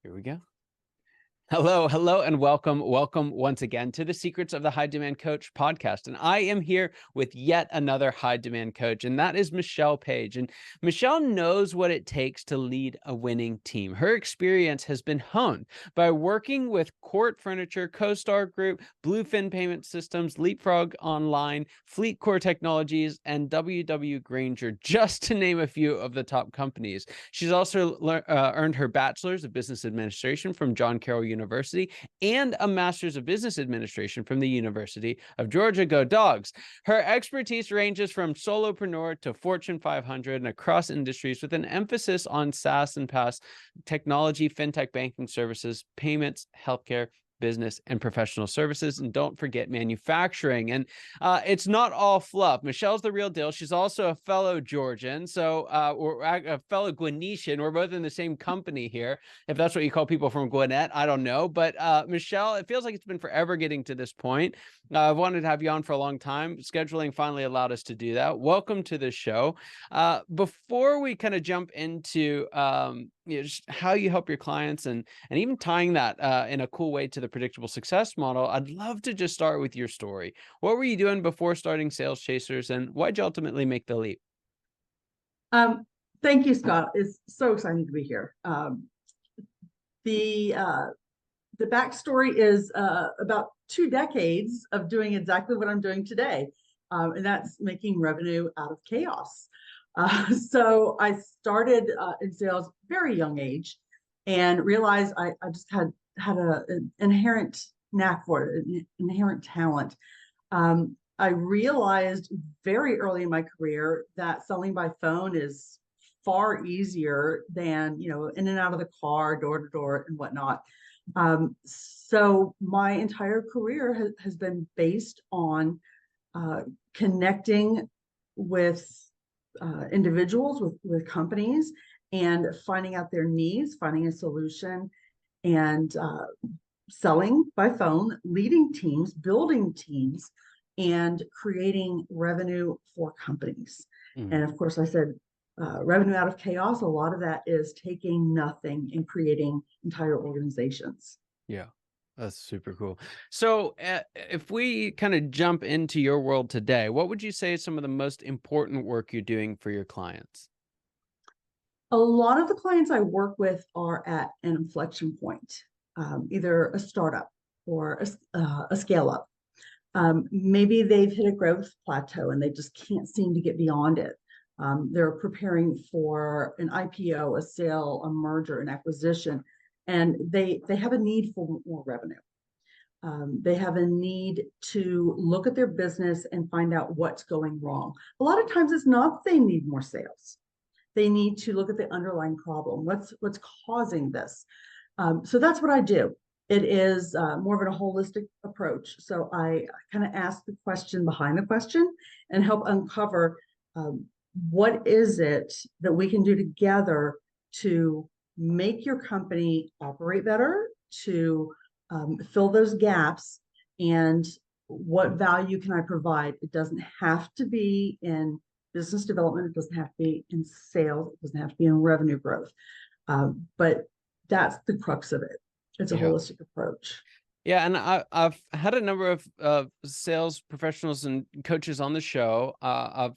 Here we go. Hello, hello, and welcome once again to the Secrets of the High Demand Coach podcast. And I am here with yet another high demand coach, and that is Michelle Page. And Michelle knows what it takes to lead a winning team. Her experience has been honed by working with Court Furniture, CoStar Group, Bluefin Payment Systems, Leapfrog Online, Fleet Core Technologies, and W.W. Granger, just to name a few of the top companies. She's also earned her bachelor's of business administration from John Carroll University and a master's of business administration from the University of Georgia. Go Dogs. Her expertise ranges from solopreneur to Fortune 500 and across industries, with an emphasis on SaaS and PaaS technology, fintech, banking services, payments, healthcare, business, and professional services. And don't forget manufacturing. And it's not all fluff. Michelle's the real deal. She's also a fellow Georgian, or a fellow Gwinnetian. We're both in the same company here, if that's what you call people from Gwinnett. I don't know. But Michelle, it feels like it's been forever getting to this point. I've wanted to have you on for a long time. Scheduling finally allowed us to do that. Welcome to the show. Before we kind of jump into just how you help your clients and even tying that in a cool way to the predictable success model, I'd love to just start with your story. What were you doing before starting Sales Chasers, and why'd you ultimately make the leap? Thank you, Scott. It's so exciting to be here. The backstory is about 2 decades of doing exactly what I'm doing today, and that's making revenue out of chaos. So I started in sales very young age, and realized I just had an inherent knack for it, an inherent talent. I realized very early in my career that selling by phone is far easier than, in and out of the car, door to door, and whatnot. So my entire career has been based on connecting with individuals, with companies, and finding out their needs, finding a solution, and selling by phone, leading teams, building teams, and creating revenue for companies. Mm. And of course, I said revenue out of chaos. A lot of that is taking nothing and creating entire organizations. Yeah, that's super cool. So if we kind of jump into your world today, what would you say is some of the most important work you're doing for your clients? A lot of the clients I work with are at an inflection point, either a startup or a scale up. Maybe they've hit a growth plateau and they just can't seem to get beyond it. They're preparing for an IPO, a sale, a merger, an acquisition, and they have a need for more revenue. They have a need to look at their business and find out what's going wrong. A lot of times it's not that they need more sales. They need to look at the underlying problem. What's causing this? So that's what I do. It is more of a holistic approach. So I kind of ask the question behind the question and help uncover what is it that we can do together to make your company operate better, to fill those gaps, and what value can I provide? It doesn't have to be in business development. It doesn't have to be in sales. It doesn't have to be in revenue growth. But that's the crux of it. It's a holistic approach. Yeah, and I've had a number of sales professionals and coaches on the show. I've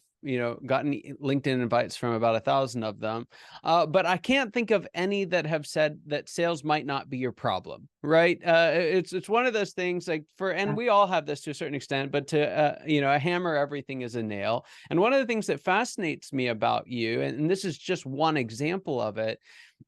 gotten LinkedIn invites from about 1,000 of them, but I can't think of any that have said that sales might not be your problem, right? It's one of those things and we all have this to a certain extent, but to a hammer everything is a nail. And one of the things that fascinates me about you, and this is just one example of it,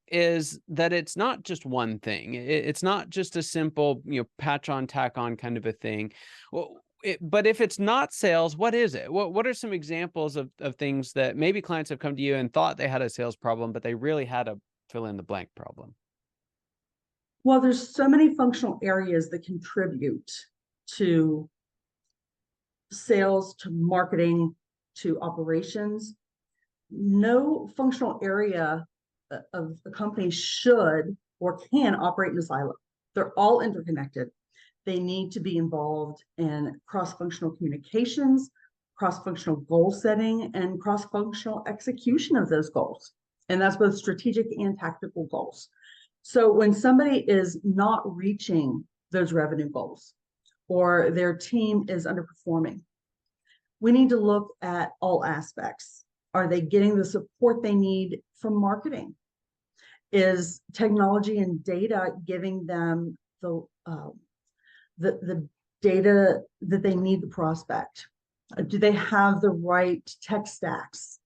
is that it's not just one thing. It's not just a simple, patch on, tack on kind of a thing. Well, but if it's not sales, what is it? What are some examples of things that maybe clients have come to you and thought they had a sales problem, but they really had a fill in the blank problem? Well, there's so many functional areas that contribute to sales, to marketing, to operations. No functional area of a company should or can operate in a silo. They're all interconnected. They need to be involved in cross-functional communications, cross-functional goal setting, and cross-functional execution of those goals. And that's both strategic and tactical goals. So when somebody is not reaching those revenue goals or their team is underperforming, we need to look at all aspects. Are they getting the support they need from marketing? Is technology and data giving them the data that they need to prospect? Do they have the right tech stacks?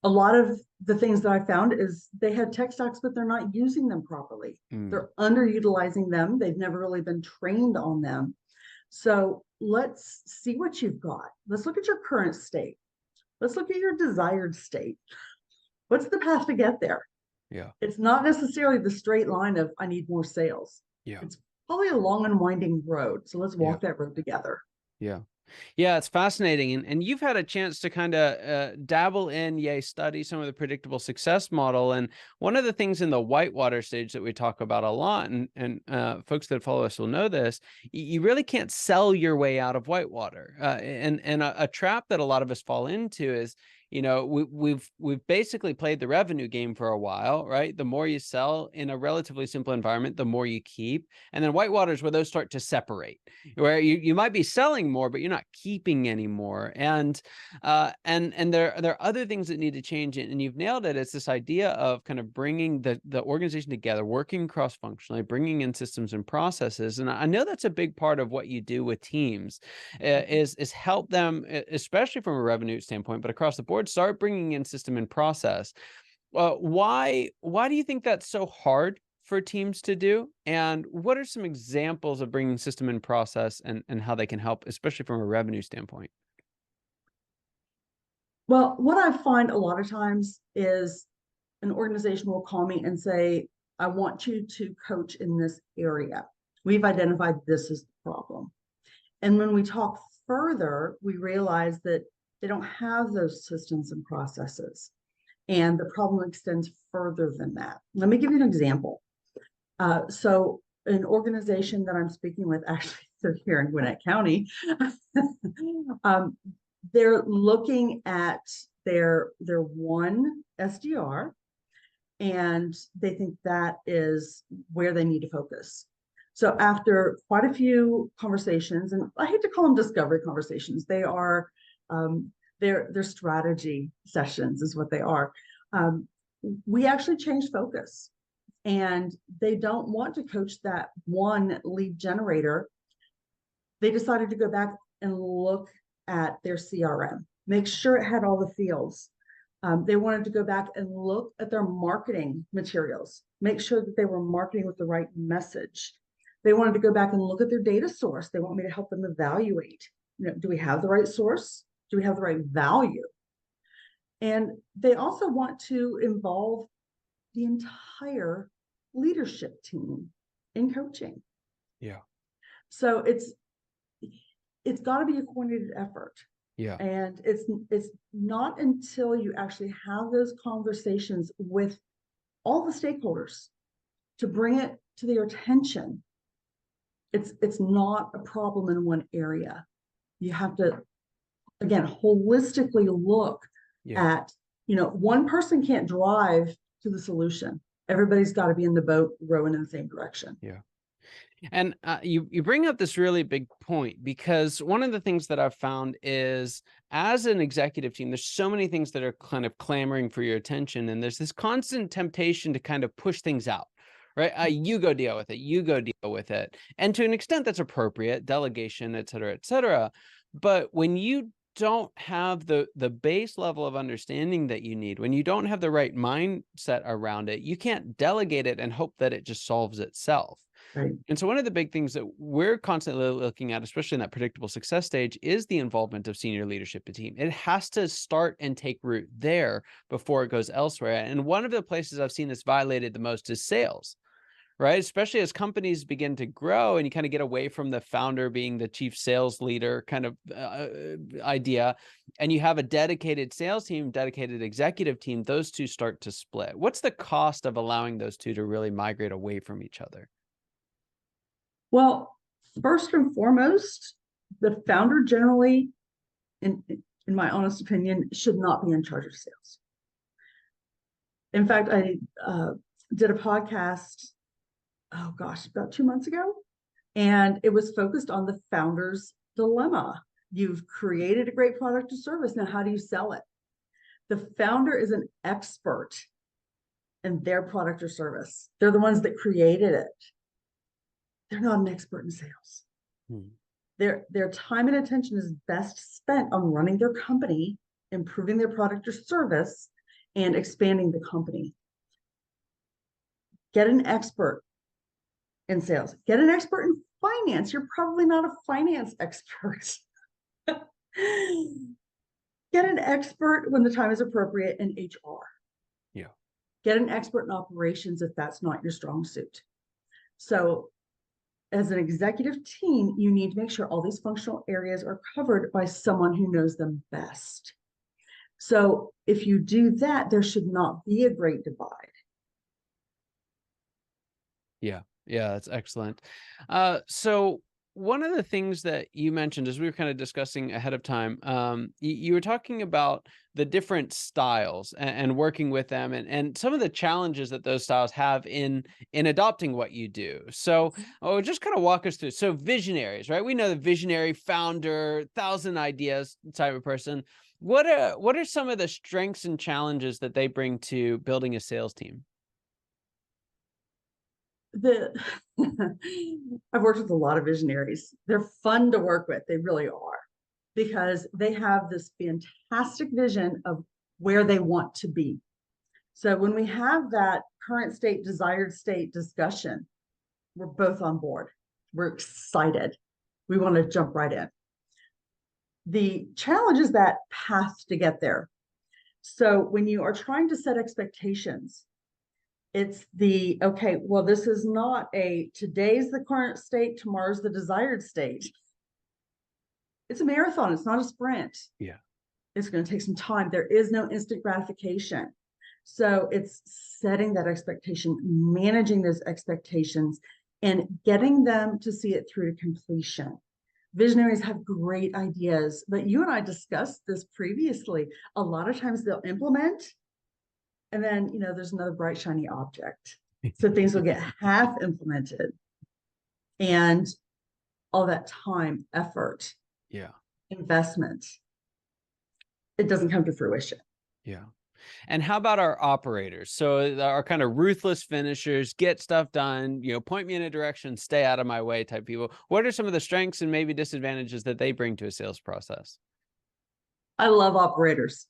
A lot of the things that I found is they had tech stacks, but they're not using them properly. They're underutilizing them. They've never really been trained on them. So let's see what you've got. Let's look at your current state. Let's look at your desired state. What's the path to get there? Yeah. It's not necessarily the straight line of I need more sales. Yeah. It's probably a long and winding road. So let's walk that road together. Yeah. Yeah, it's fascinating. And you've had a chance to kind of dabble in, study some of the predictable success model. And one of the things in the whitewater stage that we talk about a lot, and folks that follow us will know this, you really can't sell your way out of whitewater. And a trap that a lot of us fall into is, we've basically played the revenue game for a while, right? The more you sell in a relatively simple environment, the more you keep. And then whitewater is where those start to separate, where you might be selling more, but you're not keeping anymore. And there are other things that need to change, and you've nailed it. It's this idea of kind of bringing the organization together, working cross-functionally, bringing in systems and processes. And I know that's a big part of what you do with teams, is help them, especially from a revenue standpoint, but across the board, start bringing in system and process. Why do you think that's so hard for teams to do? And what are some examples of bringing system and process and how they can help, especially from a revenue standpoint? Well, what I find a lot of times is an organization will call me and say, I want you to coach in this area. We've identified this as the problem. And when we talk further, we realize that they don't have those systems and processes. And the problem extends further than that. Let me give you an example. So an organization that I'm speaking with, actually, they're here in Gwinnett County. They're looking at their one SDR, and they think that is where they need to focus. So after quite a few conversations, and I hate to call them discovery conversations, they are their strategy sessions is what they are. We actually changed focus, and they don't want to coach that one lead generator. They decided to go back and look at their CRM, make sure it had all the fields. They wanted to go back and look at their marketing materials, make sure that they were marketing with the right message. They wanted to go back and look at their data source. They want me to help them evaluate, do we have the right source? Do we have the right value? And they also want to involve the entire leadership team in coaching. Yeah. So it's got to be a coordinated effort. Yeah. And it's not until you actually have those conversations with all the stakeholders to bring it to their attention. It's not a problem in one area. You have to, again, holistically look at, one person can't drive to the solution. Everybody's got to be in the boat rowing in the same direction. Yeah. And you bring up this really big point, because one of the things that I've found is, as an executive team, there's so many things that are kind of clamoring for your attention, and there's this constant temptation to kind of push things out, right? You go deal with it, you go deal with it. And to an extent that's appropriate, delegation, et cetera, et cetera. But when you don't have the base level of understanding that you need, when you don't have the right mindset around it, you can't delegate it and hope that it just solves itself. Right. And so one of the big things that we're constantly looking at, especially in that predictable success stage, is the involvement of senior leadership team. It has to start and take root there before it goes elsewhere. And one of the places I've seen this violated the most is sales, right? Especially as companies begin to grow and you kind of get away from the founder being the chief sales leader kind of idea, and you have a dedicated sales team, dedicated executive team, those two start to split. What's the cost of allowing those two to really migrate away from each other? Well, first and foremost, the founder generally, in my honest opinion, should not be in charge of sales. In fact, did a podcast, oh gosh, about 2 months ago. And it was focused on the founder's dilemma. You've created a great product or service. Now, how do you sell it? The founder is an expert in their product or service. They're the ones that created it. They're not an expert in sales. Hmm. Their time and attention is best spent on running their company, improving their product or service, and expanding the company. Get an expert in sales. Get an expert in finance. You're probably not a finance expert. Get an expert when the time is appropriate in HR. Yeah. Get an expert in operations if that's not your strong suit. So as an executive team, you need to make sure all these functional areas are covered by someone who knows them best. So if you do that, there should not be a great divide. Yeah. Yeah, that's excellent. So one of the things that you mentioned as we were kind of discussing ahead of time, you were talking about the different styles and working with them and some of the challenges that those styles have in adopting what you do. So, just kind of walk us through. So visionaries, right? We know the visionary founder, 1,000 ideas type of person. What are some of the strengths and challenges that they bring to building a sales team? The I've worked with a lot of visionaries. They're fun to work with. They really are, because they have this fantastic vision of where they want to be. So when we have that current state, desired state discussion, we're both on board. We're excited. We want to jump right in. The challenge is that path to get there. So when you are trying to set expectations, it's okay, well, this is not today's the current state, tomorrow's the desired state. It's a marathon. It's not a sprint. Yeah. It's going to take some time. There is no instant gratification. So it's setting that expectation, managing those expectations, and getting them to see it through to completion. Visionaries have great ideas, but you and I discussed this previously. A lot of times they'll implement, and then, there's another bright, shiny object. So things will get half implemented. And all that time, effort, Yeah. investment, it doesn't come to fruition. Yeah. And how about our operators? So our kind of ruthless finishers, get stuff done, point me in a direction, stay out of my way type people. What are some of the strengths and maybe disadvantages that they bring to a sales process? I love operators.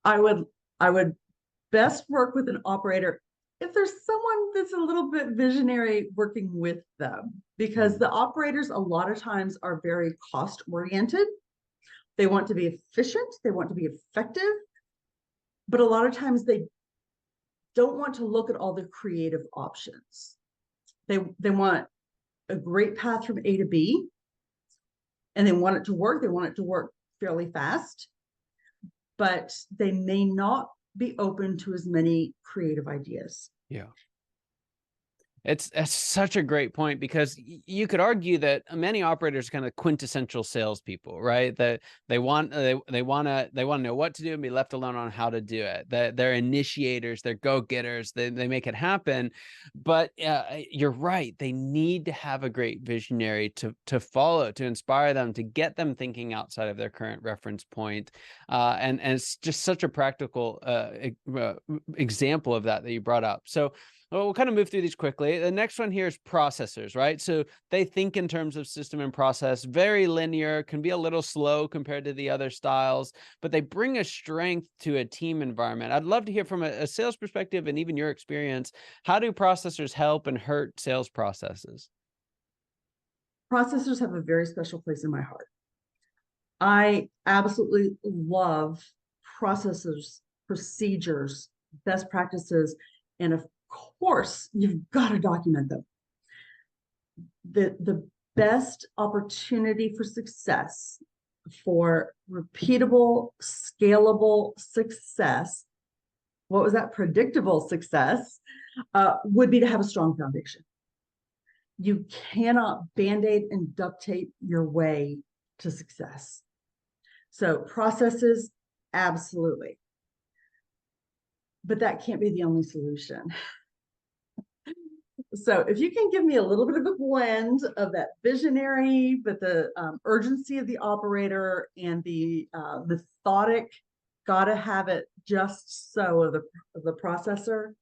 I would best work with an operator if there's someone that's a little bit visionary working with them, because the operators a lot of times are very cost oriented. They want to be efficient, they want to be effective, but a lot of times they don't want to look at all the creative options. They want a great path from A to B, and they want it to work. They want it to work fairly fast, but they may not be open to as many creative ideas. Yeah. That's such a great point, because you could argue that many operators are kind of quintessential salespeople, right? That they want to know what to do and be left alone on how to do it. That they're initiators, they're go-getters, they make it happen. But you're right; they need to have a great visionary to follow, to inspire them, to get them thinking outside of their current reference point. And it's just such a practical example of that you brought up. So. Well, we'll kind of move through these quickly. The next one here is processors, right? So they think in terms of system and process, very linear, can be a little slow compared to the other styles, but they bring a strength to a team environment. I'd love to hear from a sales perspective and even your experience. How do processors help and hurt sales processes? Processors have a very special place in my heart. I absolutely love processes, procedures, best practices, and of course, you've got to document them. The best opportunity for success, for repeatable, scalable success, what was that? Predictable success, would be to have a strong foundation. You cannot band-aid and duct tape your way to success. So processes, absolutely. but that can't be the only solution. So if you can give me a little bit of a blend of that visionary, but the urgency of the operator and the methodic, gotta have it just so of the processor,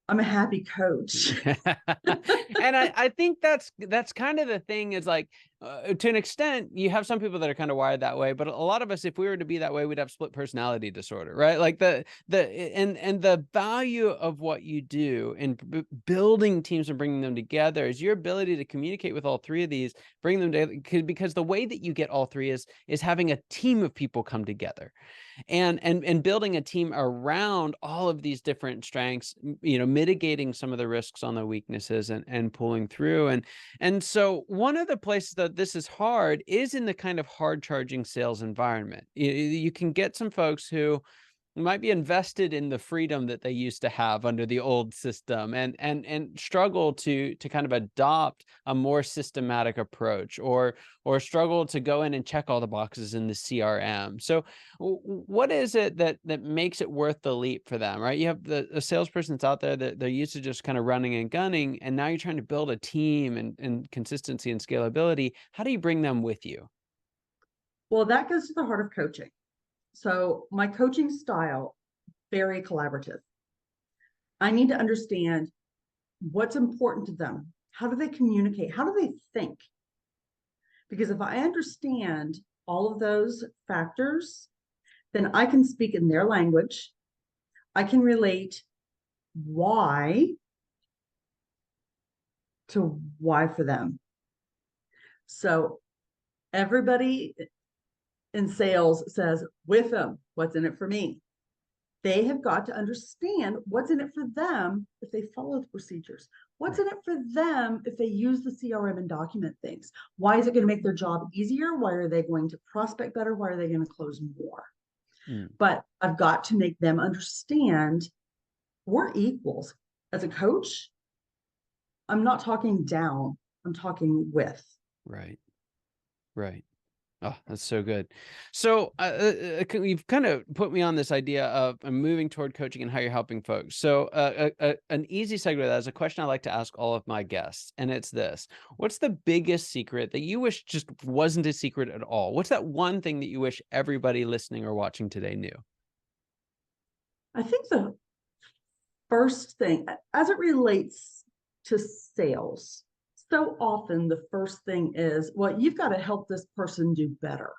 I'm a happy coach. And I think that's kind of the thing is like, to an extent, you have some people that are kind of wired that way, but a lot of us, if we were to be that way, we'd have split personality disorder, right? Like and the value of what you do in building teams and bringing them together is your ability to communicate with all three of these, bring them together, because the way that you get all three is having a team of people come together. And building a team around all of these different strengths, mitigating some of the risks on the weaknesses and pulling through. And so one of the places that this is hard is in the kind of hard charging sales environment. You can get some folks who might be invested in the freedom that they used to have under the old system and struggle to kind of adopt a more systematic approach, or struggle to go in and check all the boxes in the CRM. So what is it that makes it worth the leap for them, right? You have the salesperson that's out there that they're used to just kind of running and gunning, and now you're trying to build a team and consistency and scalability. How do you bring them with you? Well, that goes to the heart of coaching. So my coaching style, very collaborative. I need to understand what's important to them. How do they communicate? How do they think? Because if I understand all of those factors, then I can speak in their language. I can relate why to why for them. So everybody in sales says, with them, what's in it for me? They have got to understand what's in it for them if they follow the procedures. What's in it for them if they use the CRM and document things? Why is it going to make their job easier? Why are they going to prospect better? Why are they going to close more? But I've got to make them understand we're equals. As a coach, I'm not talking down, I'm talking with. Right. Right. Oh, that's so good. So you've kind of put me on this idea of moving toward coaching and how you're helping folks. So an easy segue to that is a question I like to ask all of my guests, and it's this: what's the biggest secret that you wish just wasn't a secret at all? What's that one thing that you wish everybody listening or watching today knew? I think the first thing, as it relates to sales, so often the first thing is, well, you've got to help this person do better.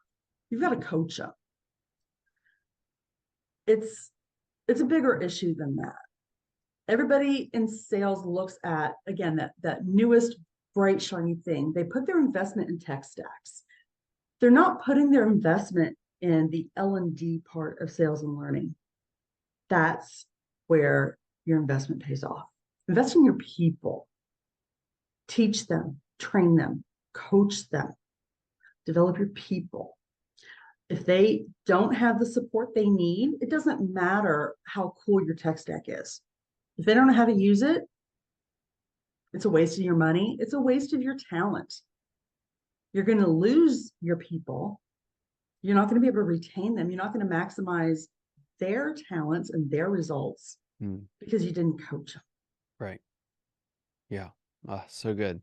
You've got to coach them. It's a bigger issue than that. Everybody in sales looks at, again, that newest bright shiny thing. They put their investment in tech stacks. They're not putting their investment in the L&D part of sales and learning. That's where your investment pays off. Invest in your people. Teach them, train them, coach them, develop your people. If they don't have the support they need, it doesn't matter how cool your tech stack is. If they don't know how to use it, it's a waste of your money. It's a waste of your talent. You're going to lose your people. You're not going to be able to retain them. You're not going to maximize their talents and their results because you didn't coach them. Right. Yeah. Oh, so good.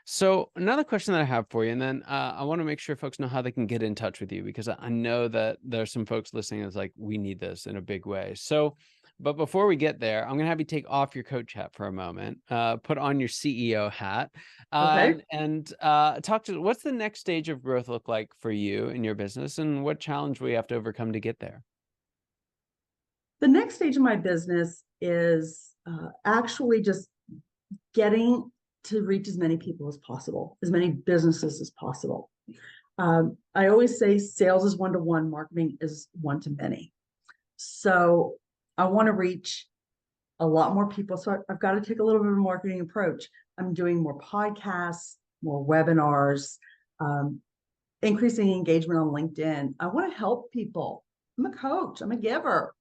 So another question that I have for you, and then I want to make sure folks know how they can get in touch with you, because I know that there's some folks listening that's like, we need this in a big way. So, but before we get there, I'm going to have you take off your coach hat for a moment, put on your CEO hat, Okay. and talk to what's the next stage of growth look like for you in your business, and what challenge we have to overcome to get there. The next stage of my business is actually just getting to reach as many people as possible, as many businesses as possible. I always say sales is one-to-one, marketing is one-to-many. So I want to reach a lot more people. So I've got to take a little bit of a marketing approach. I'm doing more podcasts, more webinars, increasing engagement on LinkedIn. I want to help people. I'm a coach. I'm a giver.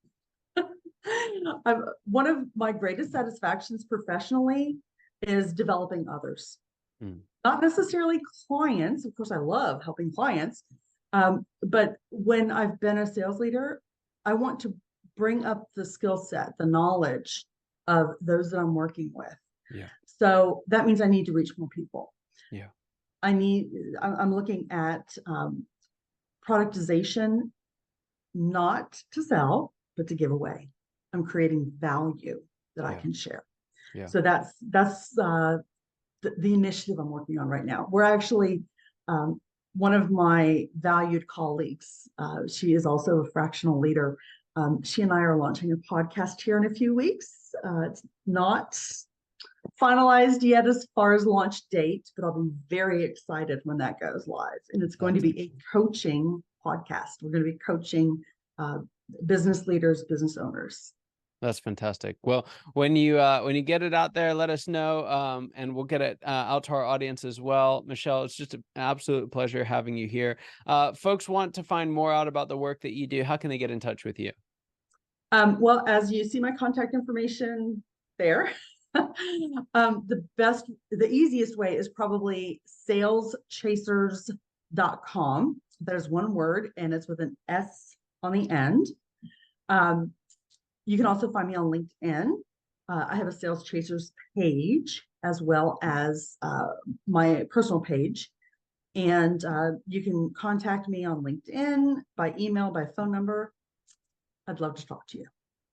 One of my greatest satisfactions professionally is developing others. Not necessarily clients. Of course, I love helping clients. But when I've been a sales leader, I want to bring up the skill set, the knowledge of those that I'm working with. Yeah. So that means I need to reach more people. Yeah. I'm looking at productization, not to sell, but to give away. I'm creating value that I Yeah. can share. Yeah. So that's the initiative I'm working on right now. We're actually one of my valued colleagues. She is also a fractional leader. She and I are launching a podcast here in a few weeks. It's not finalized yet as far as launch date, but I'll be very excited when that goes live. And it's going to be a coaching podcast. We're going to be coaching business leaders, business owners. That's fantastic. Well, when you get it out there, let us know, and we'll get it out to our audience as well. Michelle, it's just an absolute pleasure having you here. Folks want to find more out about the work that you do. How can they get in touch with you? Well, as you see my contact information there, the easiest way is probably saleschasers.com. There's one word and it's with an S on the end. You can also find me on LinkedIn. I have a Sales Chasers page as well as my personal page. And you can contact me on LinkedIn, by email, by phone number. I'd love to talk to you.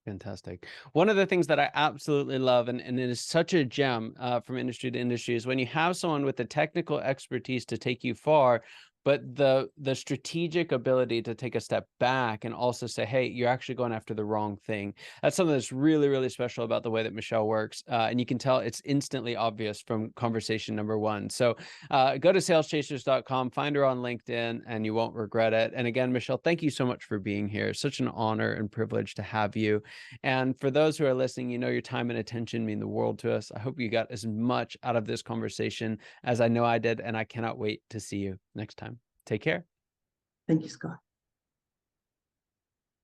Fantastic. One of the things that I absolutely love, and it is such a gem from industry to industry, is when you have someone with the technical expertise to take you far, but the strategic ability to take a step back and also say, hey, you're actually going after the wrong thing. That's something that's really, really special about the way that Michelle works. And you can tell it's instantly obvious from conversation number one. So go to saleschasers.com, find her on LinkedIn, and you won't regret it. And again, Michelle, thank you so much for being here. Such an honor and privilege to have you. And for those who are listening, your time and attention mean the world to us. I hope you got as much out of this conversation as I know I did, and I cannot wait to see you next time. Take care. Thank you, Scott.